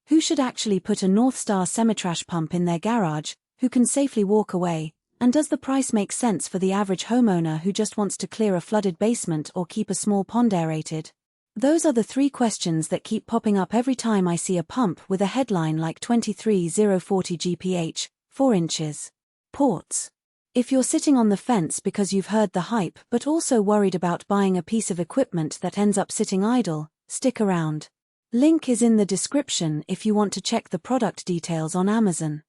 Who should actually put a NorthStar semi-trash pump in their garage, who can safely walk away, and does the price make sense for the average homeowner who just wants to clear a flooded basement or keep a small pond aerated? Those are the three questions that keep popping up every time I see a pump with a headline like 23040 GPH, 4 inches. Ports. If you're sitting on the fence because you've heard the hype but also worried about buying a piece of equipment that ends up sitting idle, stick around. Link is in the description if you want to check the product details on Amazon.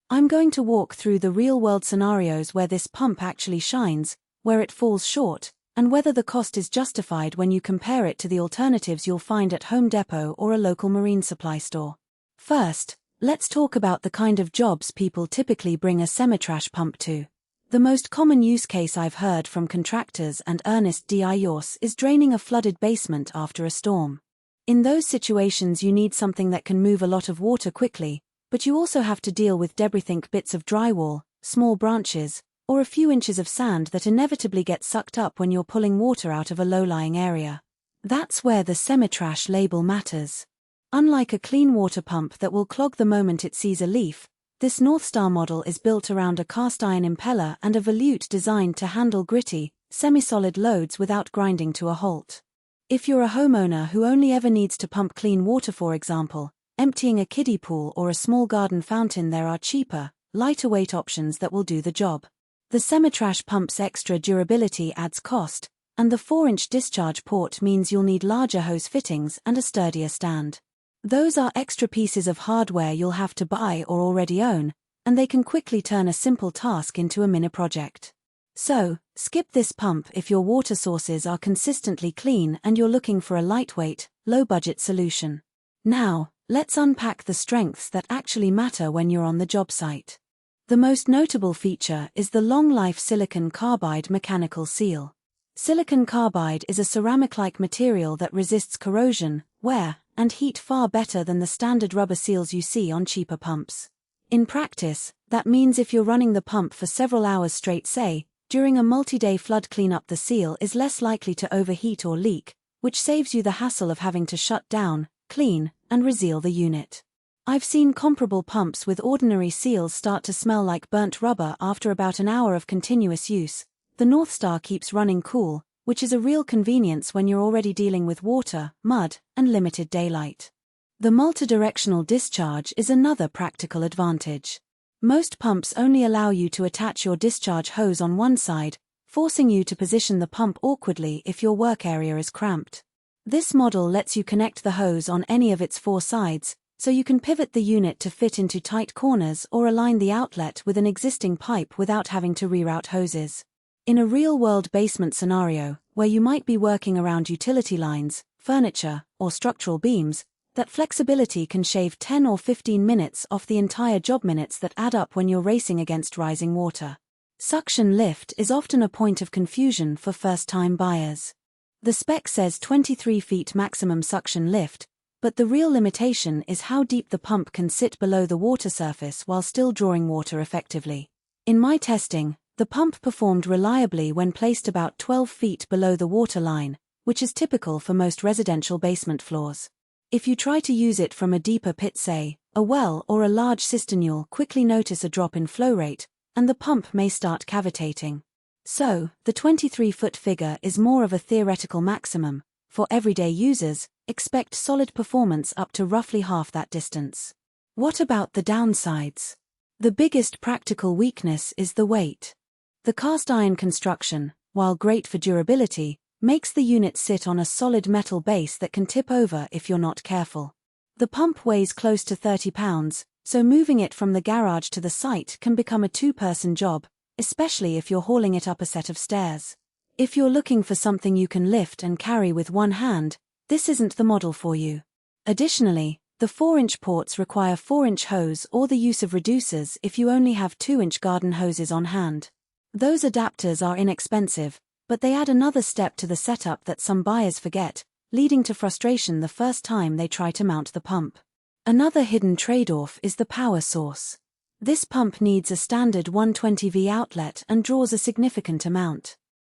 I'm going to walk through the real-world scenarios where this pump actually shines, where it falls short, and whether the cost is justified when you compare it to the alternatives you'll find at Home Depot or a local marine supply store. First, let's talk about the kind of jobs people typically bring a semi-trash pump to. The most common use case I've heard from contractors and earnest DIYers is draining a flooded basement after a storm. In those situations you need something that can move a lot of water quickly, but you also have to deal with debris-think bits of drywall, small branches, or a few inches of sand that inevitably get sucked up when you're pulling water out of a low-lying area. That's where the semi-trash label matters. Unlike a clean water pump that will clog the moment it sees a leaf, this NorthStar model is built around a cast-iron impeller and a volute designed to handle gritty, semi-solid loads without grinding to a halt. If you're a homeowner who only ever needs to pump clean water, for example, emptying a kiddie pool or a small garden fountain, there are cheaper, lighter-weight options that will do the job. The semi-trash pump's extra durability adds cost, and the 4-inch discharge port means you'll need larger hose fittings and a sturdier stand. Those are extra pieces of hardware you'll have to buy or already own, and they can quickly turn a simple task into a mini project. So, skip this pump if your water sources are consistently clean and you're looking for a lightweight, low-budget solution. Now, let's unpack the strengths that actually matter when you're on the job site. The most notable feature is the long-life silicon carbide mechanical seal. Silicon carbide is a ceramic-like material that resists corrosion, wear, and heat far better than the standard rubber seals you see on cheaper pumps. In practice, that means if you're running the pump for several hours straight, say, during a multi-day flood cleanup, the seal is less likely to overheat or leak, which saves you the hassle of having to shut down, clean, and reseal the unit. I've seen comparable pumps with ordinary seals start to smell like burnt rubber after about an hour of continuous use. The NorthStar keeps running cool, which is a real convenience when you're already dealing with water, mud, and limited daylight. The multi-directional discharge is another practical advantage. Most pumps only allow you to attach your discharge hose on one side, forcing you to position the pump awkwardly if your work area is cramped. This model lets you connect the hose on any of its 4 sides, so you can pivot the unit to fit into tight corners or align the outlet with an existing pipe without having to reroute hoses. In a real-world basement scenario, where you might be working around utility lines, furniture, or structural beams, that flexibility can shave 10 or 15 minutes off the entire job minutes that add up when you're racing against rising water. Suction lift is often a point of confusion for first-time buyers. The spec says 23 feet maximum suction lift, but the real limitation is how deep the pump can sit below the water surface while still drawing water effectively. In my testing, the pump performed reliably when placed about 12 feet below the water line, which is typical for most residential basement floors. If you try to use it from a deeper pit, say, a well or a large cistern, you'll quickly notice a drop in flow rate, and the pump may start cavitating. So, the 23-foot figure is more of a theoretical maximum. For everyday users, expect solid performance up to roughly half that distance. What about the downsides? The biggest practical weakness is the weight. The cast-iron construction, while great for durability, makes the unit sit on a solid metal base that can tip over if you're not careful. The pump weighs close to 30 pounds, so moving it from the garage to the site can become a 2-person job, especially if you're hauling it up a set of stairs. If you're looking for something you can lift and carry with one hand, this isn't the model for you. Additionally, the 4-inch ports require 4-inch hose or the use of reducers if you only have 2-inch garden hoses on hand. Those adapters are inexpensive, but they add another step to the setup that some buyers forget, leading to frustration the first time they try to mount the pump. Another hidden trade-off is the power source. This pump needs a standard 120V outlet and draws a significant amount.